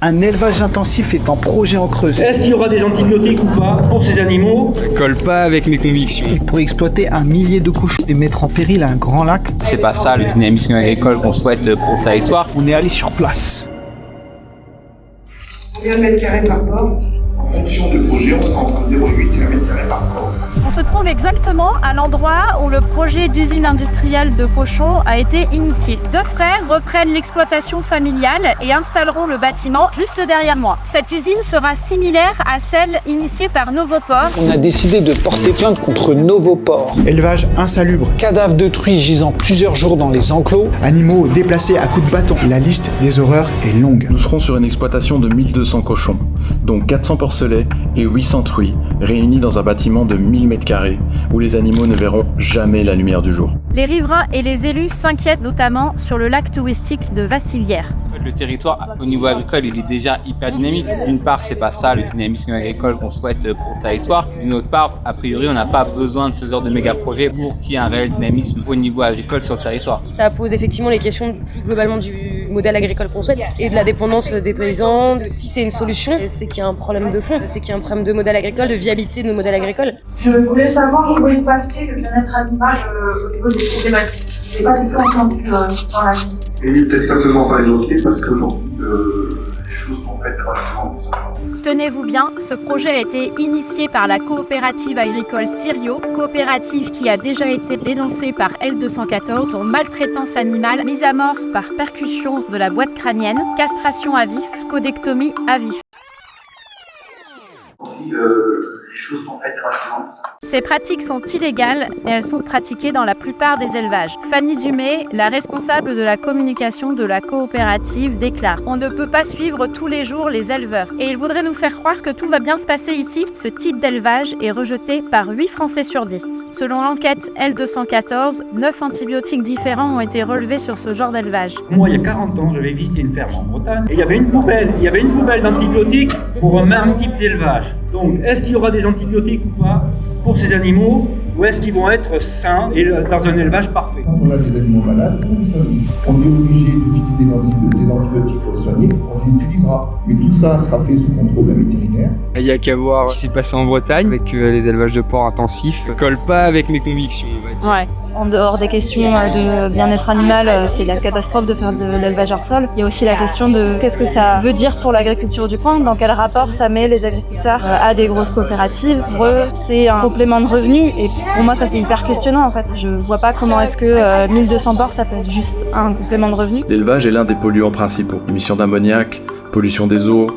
Un élevage intensif est en projet en Creuse. Est-ce qu'il y aura des antibiotiques ou pas pour ces animaux? Colle pas avec mes convictions. Pour exploiter un millier de cochons et mettre en péril un grand lac. C'est pas ça le dynamisme agricole qu'on souhaite pour le territoire. On est allé sur place. Combien de mètres carrés par porc? En fonction du projet, on sera entre 0,8 et 1 mètre carré par porc. On se trouve exactement à l'endroit où le projet d'usine industrielle de Pochon a été initié. Deux frères reprennent l'exploitation familiale et installeront le bâtiment juste derrière moi. Cette usine sera similaire à celle initiée par Novoport. On a décidé de porter plainte contre Novoport. Élevage insalubre. Cadavres de truies gisant plusieurs jours dans les enclos. Animaux déplacés à coups de bâton. La liste des horreurs est longue. Nous serons sur une exploitation de 1200 cochons, dont 400 porcelets et 800 truies, réunis dans un bâtiment de 1000 m², où les animaux ne verront jamais la lumière du jour. Les riverains et les élus s'inquiètent notamment sur le lac touristique de Vassilières. Le territoire, au niveau agricole, il est déjà hyper dynamique. D'une part, c'est pas ça le dynamisme agricole qu'on souhaite pour le territoire. D'une autre part, a priori, on n'a pas besoin de ce genre de méga projets pour qu'il y ait un réel dynamisme au niveau agricole sur le territoire. Ça pose effectivement les questions plus globalement du modèle agricole qu'on souhaite et de la dépendance des paysans. Si c'est une solution, c'est qu'il y a un problème de fond, c'est qu'il y a un problème de modèle agricole, de viabilité de nos modèles agricoles. Je voulais savoir où est passé le bien-être animal au niveau des problématiques. C'est pas du tout entendu dans la liste. Et peut-être simplement pas évoqué parce qu'aujourd'hui, les choses sont faites correctement. Tenez-vous bien, ce projet a été initié par la coopérative agricole Sirio, coopérative qui a déjà été dénoncée par L214 pour maltraitance animale, mise à mort par percussion de la boîte crânienne, castration à vif, codectomie à vif. Les choses sont faites correctement. Ces pratiques sont illégales et elles sont pratiquées dans la plupart des élevages. Fanny Dumay, la responsable de la communication de la coopérative, déclare « On ne peut pas suivre tous les jours les éleveurs. Et ils voudraient nous faire croire que tout va bien se passer ici. Ce type d'élevage est rejeté par 8 Français sur 10. Selon l'enquête L214, 9 antibiotiques différents ont été relevés sur ce genre d'élevage. Moi, il y a 40 ans, j'avais visité une ferme en Bretagne et il y avait une poubelle d'antibiotiques pour un même type d'élevage. Donc, est-ce qu'il y aura des antibiotiques ou pas pour ces animaux, ou est-ce qu'ils vont être sains et dans un élevage parfait? Quand on a des animaux malades, on est obligé d'utiliser des antibiotiques pour les soigner, on les utilisera. Mais tout ça sera fait sous contrôle d'un vétérinaire. Il y a qu'à voir ce qui s'est passé en Bretagne avec les élevages de porcs intensifs. Colle pas avec mes convictions, on va dire. Ouais. En dehors des questions de bien-être animal, c'est la catastrophe de faire de l'élevage hors sol. Il y a aussi la question de qu'est-ce que ça veut dire pour l'agriculture du coin, dans quel rapport ça met les agriculteurs à des grosses coopératives. Pour eux, c'est un complément de revenu et pour moi, ça c'est hyper questionnant en fait. Je vois pas comment est-ce que 1200 porcs, ça peut être juste un complément de revenu. L'élevage est l'un des polluants principaux. Émissions d'ammoniac, pollution des eaux,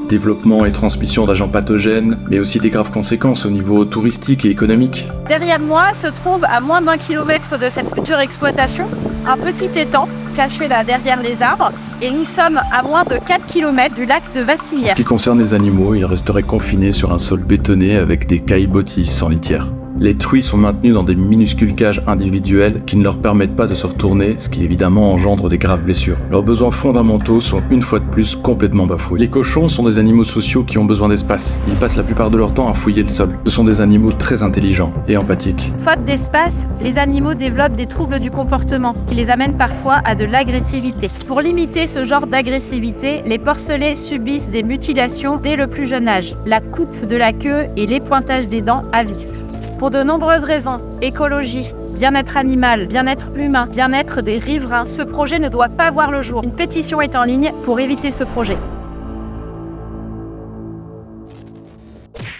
développement et transmission d'agents pathogènes, mais aussi des graves conséquences au niveau touristique et économique. Derrière moi se trouve, à moins d'1 kilomètre de cette future exploitation, un petit étang caché là derrière les arbres, et nous sommes à moins de 4 km du lac de En Vassilières. ce qui concerne les animaux, ils resteraient confinés sur un sol bétonné avec des caillebotis sans litière. Les truies sont maintenues dans des minuscules cages individuelles qui ne leur permettent pas de se retourner, ce qui évidemment engendre des graves blessures. Leurs besoins fondamentaux sont une fois de plus complètement bafoués. Les cochons sont des animaux sociaux qui ont besoin d'espace. Ils passent la plupart de leur temps à fouiller le sol. Ce sont des animaux très intelligents et empathiques. Faute d'espace, les animaux développent des troubles du comportement qui les amènent parfois à de l'agressivité. Pour limiter ce genre d'agressivité, les porcelets subissent des mutilations dès le plus jeune âge, la coupe de la queue et l'épointage des dents à vif. Pour de nombreuses raisons, écologie, bien-être animal, bien-être humain, bien-être des riverains, ce projet ne doit pas voir le jour. Une pétition est en ligne pour éviter ce projet.